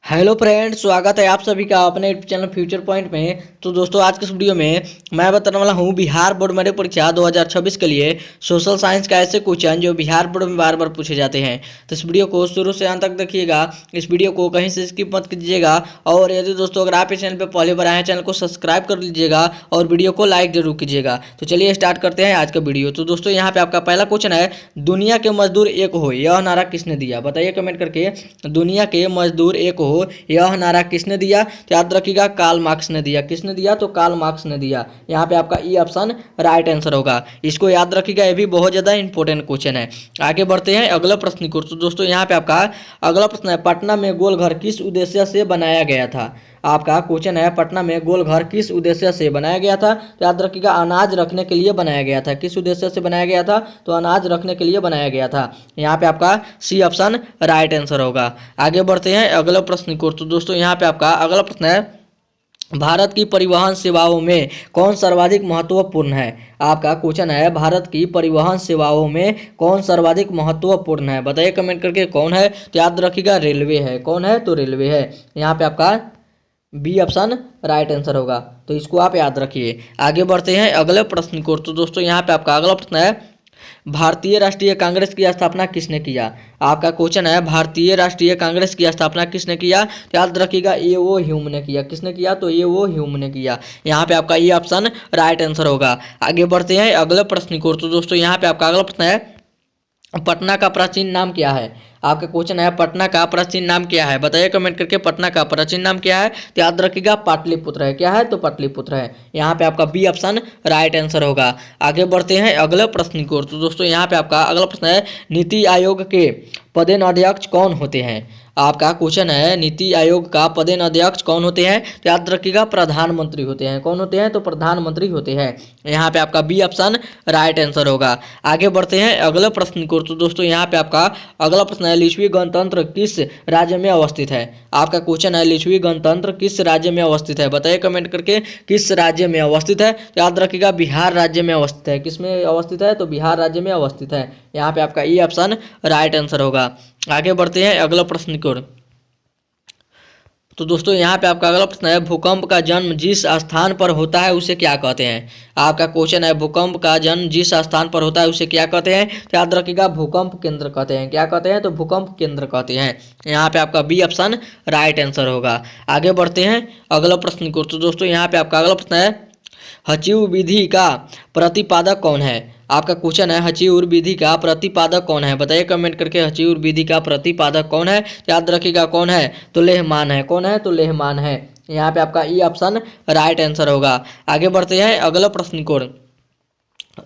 Hello friends, स्वागत है आप सभी का अपने यूट्यूब चैनल फ्यूचर पॉइंट में। तो दोस्तों, आज के इस वीडियो में मैं बताने वाला हूँ बिहार बोर्ड मध्य परीक्षा 2026 के लिए सोशल साइंस का ऐसे क्वेश्चन जो बिहार बोर्ड में बार बार पूछे जाते हैं। तो इस वीडियो को शुरू से अंत तक देखिएगा, इस वीडियो को कहीं से स्किप मत कीजिएगा। और यदि दोस्तों अगर आप इस चैनल पर पहले बार आए हैं, चैनल को सब्सक्राइब कर लीजिएगा और वीडियो को लाइक जरूर कीजिएगा। तो चलिए स्टार्ट करते हैं आज का वीडियो। तो दोस्तों, यहाँ पे आपका पहला क्वेश्चन है, दुनिया के मजदूर एक हो यह नारा किसने दिया? बताइए कमेंट करके। दुनिया के मजदूर एक हो यह नारा किसने दिया? तो याद रखिएगा, कार्ल मार्क्स ने दिया। किसने दिया? तो कार्ल मार्क्स ने दिया। यहाँ पे आपका ई ऑप्शन राइट आंसर होगा। इसको याद रखिएगा, ये भी बहुत ज्यादा इंपॉर्टेंट क्वेश्चन है। आगे बढ़ते हैं अगला प्रश्न को। तो दोस्तों, यहाँ पे आपका अगला प्रश्न है, पटना में गोल घर किस उद्देश्य से बनाया गया था? आपका क्वेश्चन है, पटना में गोल घर किस उद्देश्य से बनाया गया था? तो याद रखिएगा, अनाज रखने के लिए बनाया गया था। किस उद्देश्य से बनाया गया था? तो अनाज रखने के लिए बनाया गया था। यहाँ पे आपका सी ऑप्शन राइट आंसर होगा। आगे बढ़ते हैं अगला प्रश्न को। तो दोस्तों, यहाँ पे आपका अगला प्रश्न है, भारत की परिवहन सेवाओं में कौन सर्वाधिक महत्वपूर्ण है? आपका क्वेश्चन है, भारत की परिवहन सेवाओं में कौन सर्वाधिक महत्वपूर्ण है? बताइए कमेंट करके कौन है? तो याद रखिएगा, रेलवे है। कौन है? तो रेलवे है। यहाँ पे आपका बी ऑप्शन राइट आंसर होगा। तो इसको आप याद रखिए। आगे बढ़ते हैं अगले प्रश्न को। तो दोस्तों, यहाँ पे आपका अगला प्रश्न है, भारतीय राष्ट्रीय कांग्रेस की स्थापना किसने किया? आपका क्वेश्चन है, भारतीय राष्ट्रीय कांग्रेस की स्थापना किसने किया? तो याद रखिएगा, ए ओ ह्यूम ने किया। किसने किया? तो ए ओ ह्यूम ने किया। यहाँ पे आपका ये ऑप्शन राइट आंसर होगा। आगे बढ़ते हैं अगले प्रश्न को। तो दोस्तों, यहाँ पे आपका अगला प्रश्न है, पटना का प्राचीन नाम क्या है? आपका क्वेश्चन है, पटना का प्राचीन नाम क्या है? बताइए कमेंट करके, पटना का प्राचीन नाम क्या है? तो याद रखिएगा, पाटलिपुत्र है। क्या है? तो पाटलिपुत्र है। यहाँ पे आपका बी ऑप्शन राइट आंसर होगा। आगे बढ़ते हैं अगले प्रश्न की ओर। तो दोस्तों, यहाँ पे आपका अगला प्रश्न है, नीति आयोग के पदेनाध्यक्ष कौन होते हैं? आपका क्वेश्चन है, नीति आयोग का पदेनाध्यक्ष कौन होते हैं? तो याद रखिएगा, प्रधानमंत्री होते हैं। कौन होते हैं? तो प्रधानमंत्री होते हैं। यहाँ पे आपका बी ऑप्शन राइट आंसर होगा। आगे बढ़ते हैं अगले प्रश्न को। तो दोस्तों, यहाँ पे आपका अगला प्रश्न है, लिच्छवी गणतंत्र किस राज्य में अवस्थित है? आपका क्वेश्चन है, लिच्छवी गणतंत्र किस राज्य में अवस्थित है? बताइए कमेंट करके, किस राज्य में अवस्थित है? तो याद रखिएगा, बिहार राज्य में अवस्थित है। किस में अवस्थित है? तो बिहार राज्य में अवस्थित है। यहाँ पे आपका ई ऑप्शन राइट आंसर होगा। आगे बढ़ते हैं अगला प्रश्न की ओर। तो दोस्तों, यहाँ पे आपका अगला प्रश्न है, भूकंप का जन्म जिस स्थान पर होता है उसे क्या कहते हैं? आपका क्वेश्चन है, भूकंप का जन्म जिस स्थान पर होता है उसे क्या कहते हैं? तो याद रखिएगा, भूकंप केंद्र कहते हैं। क्या कहते हैं? तो भूकंप केंद्र कहते हैं। यहाँ पे आपका बी ऑप्शन राइट आंसर होगा। आगे बढ़ते हैं अगला प्रश्न को। तो दोस्तों, यहाँ पे आपका अगला प्रश्न है, हचिव विधि का प्रतिपादक कौन है? आपका क्वेश्चन है, हचिव विधि का प्रतिपादक कौन है? बताइए कमेंट करके, हचिव विधि का प्रतिपादक कौन है? याद रखिएगा, कौन है? तो लेहमान है। कौन है? तो लेहमान है। यहाँ पे आपका ई ऑप्शन राइट आंसर होगा। आगे बढ़ते हैं अगला प्रश्न को।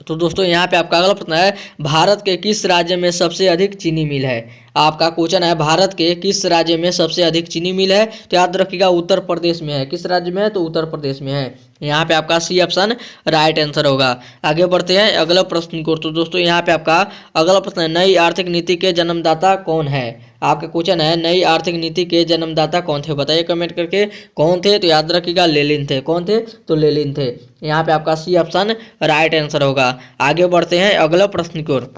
तो दोस्तों, यहाँ पे आपका अगला प्रश्न है, भारत के किस राज्य में सबसे अधिक चीनी मिल है? आपका क्वेश्चन है, भारत के किस राज्य में सबसे अधिक चीनी मिल है? तो याद रखिएगा, उत्तर प्रदेश में है। किस राज्य में है? तो उत्तर प्रदेश में है। यहाँ पे आपका सी ऑप्शन राइट आंसर होगा। आगे बढ़ते हैं अगला प्रश्न को। तो दोस्तों, यहाँ पे आपका अगला प्रश्न है, नई आर्थिक नीति के जन्मदाता कौन है? आपका क्वेश्चन है, नई आर्थिक नीति के जन्मदाता कौन थे? बताइए कमेंट करके कौन थे? तो याद रखिएगा, लेनिन थे। कौन थे? तो लेनिन थे। यहाँ पे आपका सी ऑप्शन राइट आंसर होगा। आगे बढ़ते हैं अगला प्रश्न की ओर।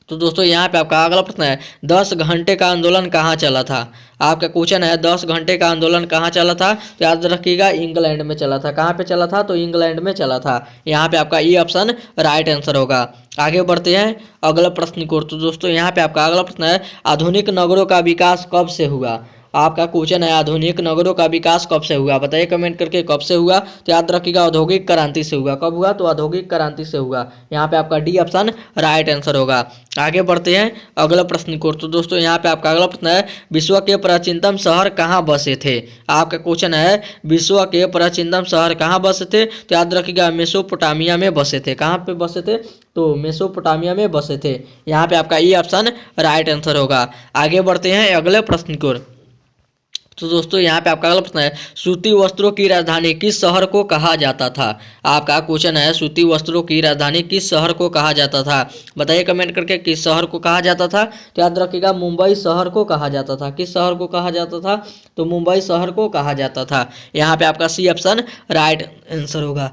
तो दोस्तों, यहाँ पे आपका अगला प्रश्न है, 10 घंटे का आंदोलन कहाँ चला था? आपका क्वेश्चन है, 10 घंटे का आंदोलन कहाँ चला था? तो याद रखिएगा, इंग्लैंड में चला था। कहाँ पे चला था? तो इंग्लैंड में चला था। यहाँ पे आपका ई ऑप्शन राइट आंसर होगा। आगे बढ़ते हैं अगला प्रश्न को। तो दोस्तों, यहाँ पे आपका अगला प्रश्न है, आधुनिक नगरों का विकास कब से हुआ? आपका क्वेश्चन है, आधुनिक नगरों का विकास कब से हुआ? बताइए कमेंट करके, कब से हुआ? तो याद रखिएगा, औद्योगिक क्रांति से हुआ। कब हुआ? तो औद्योगिक क्रांति से हुआ। यहाँ पे आपका डी ऑप्शन राइट आंसर होगा। आगे बढ़ते हैं अगला प्रश्न को। तो दोस्तों, यहाँ पे आपका अगला प्रश्न है, विश्व के प्राचीनतम शहर कहाँ बसे थे? आपका क्वेश्चन है, विश्व के प्राचीनतम शहर कहाँ बसे थे? तो याद रखिएगा, मेसोपोटामिया में बसे थे। कहाँ पे बसे थे? तो मेसोपोटामिया में बसे थे। यहाँ पे आपका ई ऑप्शन राइट आंसर होगा। आगे बढ़ते हैं अगले प्रश्न को। तो दोस्तों, यहाँ पे आपका अगला प्रश्न है, सूती वस्त्रों की राजधानी किस शहर को कहा जाता था? आपका क्वेश्चन है, सूती वस्त्रों की राजधानी किस शहर को कहा जाता था? बताइए कमेंट करके, किस शहर को कहा जाता था? तो याद रखिएगा, मुंबई शहर को कहा जाता था। किस शहर को कहा जाता था? तो मुंबई शहर को कहा जाता था। यहाँ पे आपका सी ऑप्शन राइट आंसर होगा।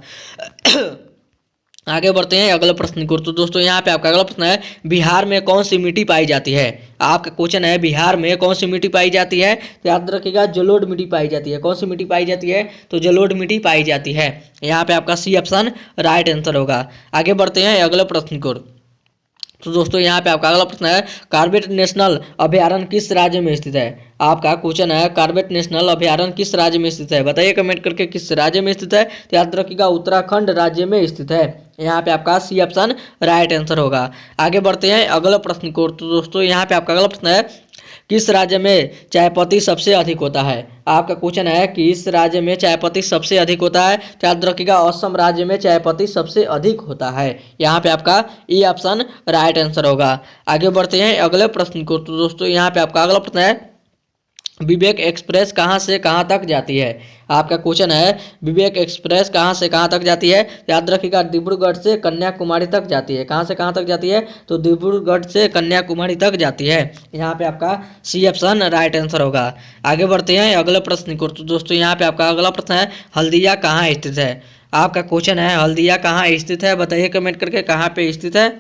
आगे बढ़ते हैं अगले प्रश्न की ओर। तो दोस्तों यहाँ पे आपका अगला प्रश्न है, बिहार में कौन सी मिट्टी पाई जाती है। आपका क्वेश्चन है, बिहार में कौन सी मिट्टी पाई जाती है। तो याद रखिएगा, जलोढ़ मिट्टी पाई जाती है। कौन सी मिट्टी पाई जाती है, तो जलोढ़ मिट्टी पाई जाती है। यहाँ पे आपका सी ऑप्शन राइट आंसर होगा। आगे बढ़ते हैं अगले प्रश्न की ओर। तो दोस्तों यहाँ पे आपका अगला प्रश्न है, कॉर्बेट नेशनल अभयारण्य किस राज्य में स्थित है। आपका क्वेश्चन है, कॉर्बेट नेशनल अभयारण्य किस राज्य में स्थित है। बताइए कमेंट करके किस राज्य में स्थित है। तो याद रखिएगा, उत्तराखंड राज्य में स्थित है। यहाँ पे आपका सी ऑप्शन राइट आंसर होगा। आगे बढ़ते हैं अगला प्रश्न की ओर। तो दोस्तों यहाँ पे आपका अगला प्रश्न है, किस राज्य में चाय पत्ती सबसे अधिक होता है। आपका क्वेश्चन है, किस राज्य में चाय पत्ती सबसे अधिक होता है। तो याद रखिएगा, असम राज्य में चाय पत्ती सबसे अधिक होता है। यहाँ पे आपका ई ऑप्शन राइट आंसर होगा। आगे बढ़ते हैं अगले प्रश्न को। तो दोस्तों यहाँ पे आपका अगला प्रश्न है, विवेक एक्सप्रेस कहाँ से कहाँ तक जाती है। आपका क्वेश्चन है, विवेक एक्सप्रेस कहाँ से कहाँ तक जाती है। याद रखिएगा, डिब्रूगढ़ से कन्याकुमारी तक जाती है। कहाँ से कहाँ तक जाती है, तो डिब्रूगढ़ से कन्याकुमारी तक जाती है। यहाँ पे आपका सी ऑप्शन राइट आंसर होगा। आगे बढ़ते हैं अगले प्रश्न को। तो दोस्तों यहाँ पे आपका अगला प्रश्न है, हल्दिया कहाँ स्थित है। आपका क्वेश्चन है, हल्दिया कहाँ स्थित है। बताइए कमेंट करके कहाँ पे स्थित है।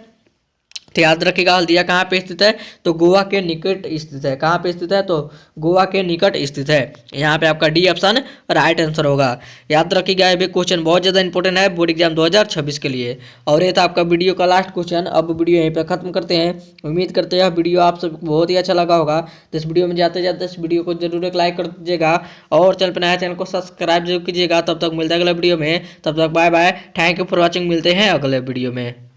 तो याद रखिएगा, हल्दिया कहाँ पे स्थित है, तो गोवा के निकट स्थित है। कहाँ पे स्थित है, तो गोवा के निकट स्थित है। यहाँ पे आपका डी ऑप्शन राइट आंसर होगा। याद रखिएगा, ये भी क्वेश्चन बहुत ज़्यादा इंपॉर्टेंट है बोर्ड एग्जाम 2026 के लिए। और ये था आपका वीडियो का लास्ट क्वेश्चन। अब वीडियो यहीं पे खत्म करते हैं। उम्मीद करते हैं वीडियो आप सबको बहुत ही अच्छा लगा होगा। तो इस वीडियो में जाते जाते इस वीडियो को जरूर एक लाइक कर दीजिएगा और चैनल पर नया चैनल को सब्सक्राइब जरूर कीजिएगा। तब तक मिलते हैं अगले वीडियो में। तब तक bye bye, thank you for watching. मिलते हैं अगले वीडियो में।